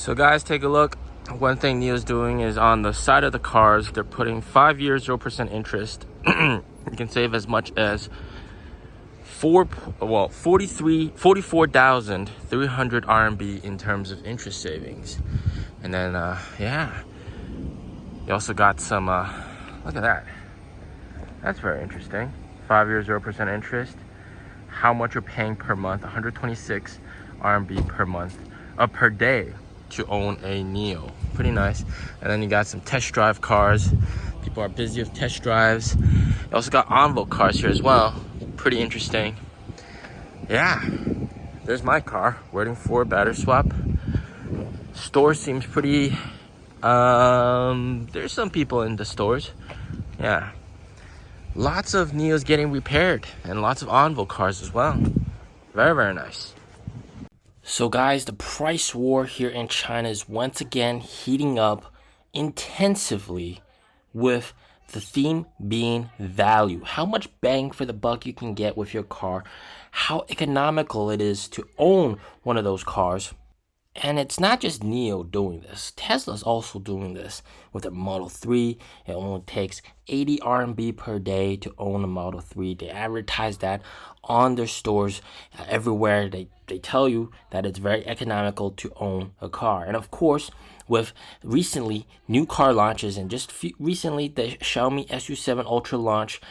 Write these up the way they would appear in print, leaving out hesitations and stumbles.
So guys, take a look. One thing NIO's doing is on the side of the cars, they're putting 5 years 0% interest. You can save as much as 44,300 RMB in terms of interest savings. And then you also got some look at that. That's very interesting. 5 years 0% interest. How much you're paying per month? 126 RMB per month, per day, to own a NIO. Pretty nice. And then you got some test drive cars. People are busy with test drives. You also got envelope cars here as well. Pretty interesting. Yeah, there's my car waiting for a battery swap. Store seems pretty there's some people in the stores. Yeah, lots of NIOs getting repaired and lots of envelope cars as well. Very nice. So guys, the price war here in China is once again heating up intensively, with the theme being value. How much bang for the buck you can get with your car, how economical it is to own one of those cars. And it's not just NIO doing this. Tesla's also doing this with a Model 3. It only takes 80 RMB per day to own a Model 3. They advertise that on their stores everywhere. They tell you that it's very economical to own a car. And of course, with recently new car launches, and just recently the Xiaomi SU7 Ultra launch,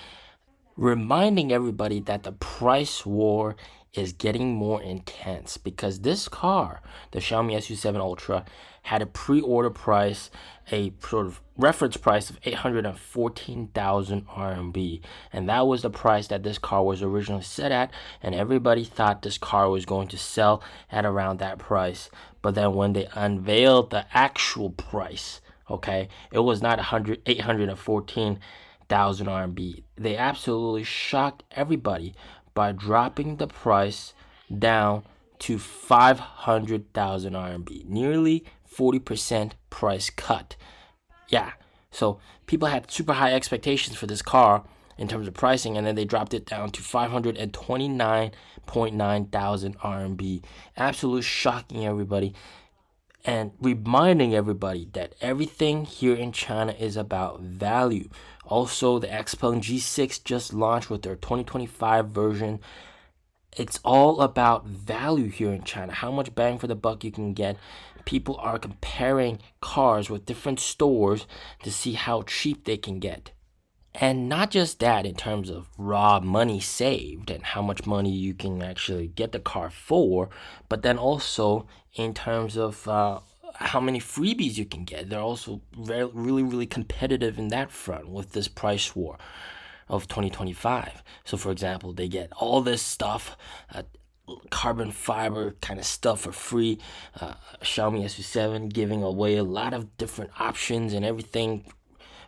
reminding everybody that the price war is getting more intense, because this car, the Xiaomi SU7 Ultra, had a pre-order price, a sort of reference price of 814,000 RMB, and that was the price that this car was originally set at, and everybody thought this car was going to sell at around that price. But then when they unveiled the actual price, okay, it was not 814,000 RMB. They absolutely shocked everybody by dropping the price down to 500,000 RMB, nearly 40% price cut. Yeah, so people had super high expectations for this car in terms of pricing, and then they dropped it down to 529.9 thousand RMB. Absolutely shocking everybody, and reminding everybody that everything here in China is about value. Also, the Xpeng G6 just launched with their 2025 version. It's all about value here in China, how much bang for the buck you can get. People are comparing cars with different stores to see how cheap they can get. And not just that, in terms of raw money saved and how much money you can actually get the car for, but then also in terms of how many freebies you can get. They're also really competitive in that front with this price war of 2025. So for example, they get all this stuff, carbon fiber kind of stuff for free. Xiaomi SU7 giving away a lot of different options and everything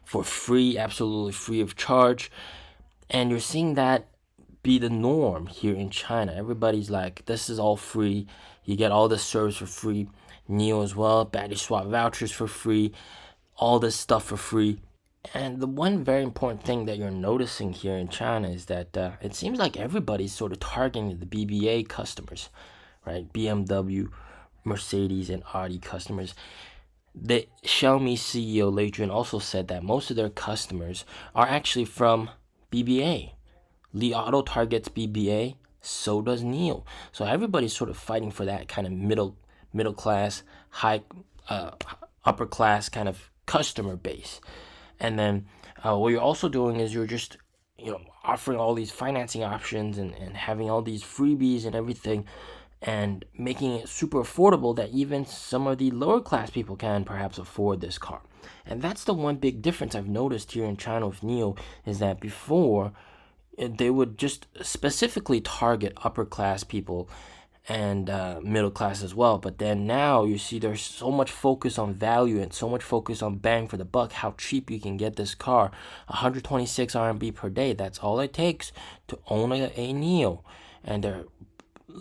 for free, absolutely free of charge. And you're seeing that be the norm here in China. Everybody's like, this is all free. You get all this service for free. NIO as well, battery swap vouchers for free, all this stuff for free. And the one very important thing that you're noticing here in China is that it seems like everybody's sort of targeting the BBA customers, right? BMW, Mercedes, and Audi customers. The Xiaomi CEO Lei Jun also said that most of their customers are actually from BBA. Li Auto targets BBA, so does NIO. So everybody's sort of fighting for that kind of middle class, upper class kind of customer base. And then what you're also doing is you're just offering all these financing options and having all these freebies and everything, and making it super affordable that even some of the lower class people can perhaps afford this car. And that's the one big difference I've noticed here in China with NIO, is that before they would just specifically target upper class people and middle class as well. But then now you see there's so much focus on value and so much focus on bang for the buck, how cheap you can get this car. 126 RMB per day, that's all it takes to own a NIO. And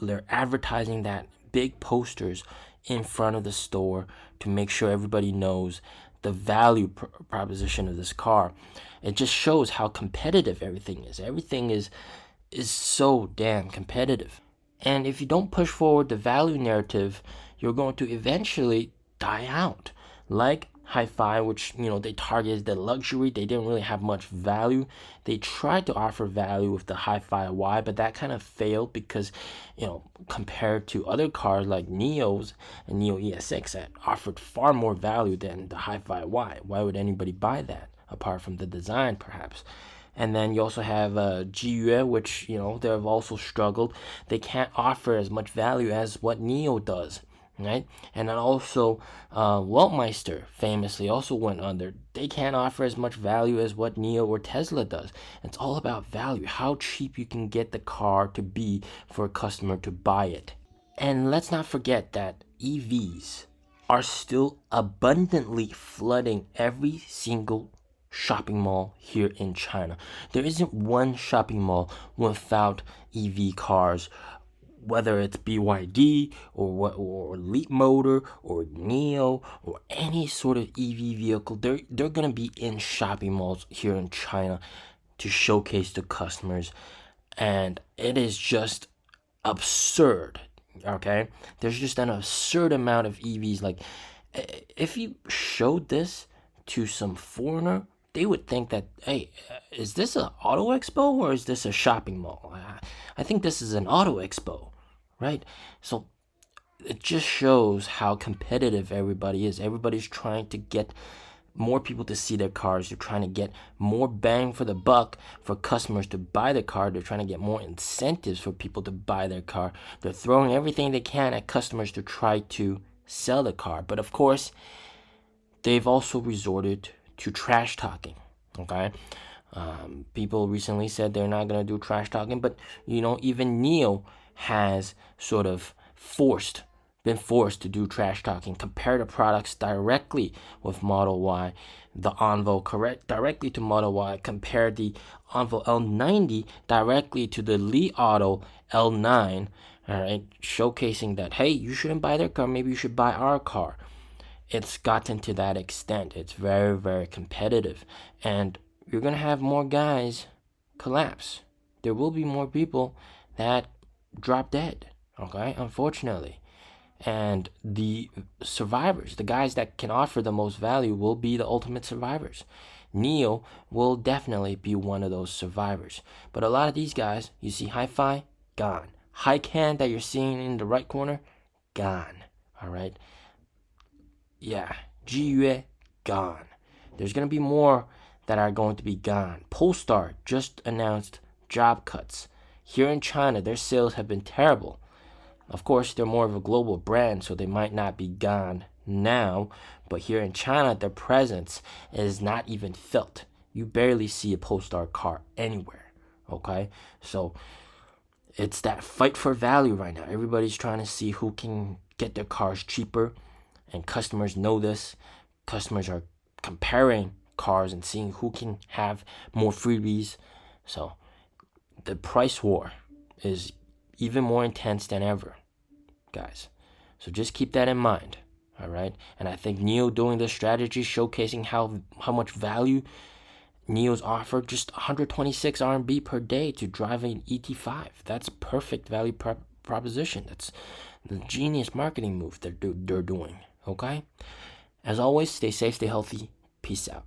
they're advertising that big posters in front of the store to make sure everybody knows the value proposition of this car. It just shows how competitive everything is. Everything is so damn competitive. And if you don't push forward the value narrative, you're going to eventually die out. Like Hi-Fi, which they targeted the luxury, they didn't really have much value. They tried to offer value with the Hi-Fi Y, but that kind of failed because compared to other cars like NIOs and NIO ES6 that offered far more value than the Hi-Fi Y. Why would anybody buy that apart from the design, perhaps? And then you also have GUE, which they've also struggled. They can't offer as much value as what NIO does, right? And then also Weltmeister famously also went under. They can't offer as much value as what NIO or Tesla does. It's all about value, how cheap you can get the car to be for a customer to buy it. And let's not forget that EVs are still abundantly flooding every single shopping mall here in China. There isn't one shopping mall without EV cars, whether it's BYD or Leap Motor or NIO or any sort of EV vehicle. They're gonna be in shopping malls here in China to showcase to customers, and it is just absurd. Okay, there's just an absurd amount of EVs. Like, if you showed this to some foreigner, they would think that, hey, is this an auto expo or is this a shopping mall? I think this is an auto expo, right? So it just shows how competitive everybody is. Everybody's trying to get more people to see their cars. They're trying to get more bang for the buck for customers to buy the car. They're trying to get more incentives for people to buy their car. They're throwing everything they can at customers to try to sell the car. But of course, they've also resorted to trash talking. Okay, people recently said they're not gonna do trash talking, but even NIO has sort of been forced to do trash talking, compare the products directly with Model Y, the Envo directly to Model Y, compare the Envo L90 directly to the Li Auto L9, all right, showcasing that, hey, you shouldn't buy their car, maybe you should buy our car. It's gotten to that extent. It's very, very competitive, and you're gonna have more guys collapse. There will be more people that drop dead, okay, unfortunately. And the survivors, the guys that can offer the most value, will be the ultimate survivors. NIO will definitely be one of those survivors. But a lot of these guys, you see Hi-Fi, gone. Hi-Can that you're seeing in the right corner, gone. All right. Yeah, GUE, gone. There's going to be more that are going to be gone. Polestar just announced job cuts. Here in China, their sales have been terrible. Of course, they're more of a global brand, so they might not be gone now. But here in China, their presence is not even felt. You barely see a Polestar car anywhere. Okay? So it's that fight for value right now. Everybody's trying to see who can get their cars cheaper. And customers know this. Customers are comparing cars and seeing who can have more freebies. So the price war is even more intense than ever, guys. So just keep that in mind, all right? And I think NIO doing this strategy, showcasing how much value NIO's offered, just 126 RMB per day to drive an ET5. That's perfect value proposition. That's the genius marketing move they're doing, okay? As always, stay safe, stay healthy. Peace out.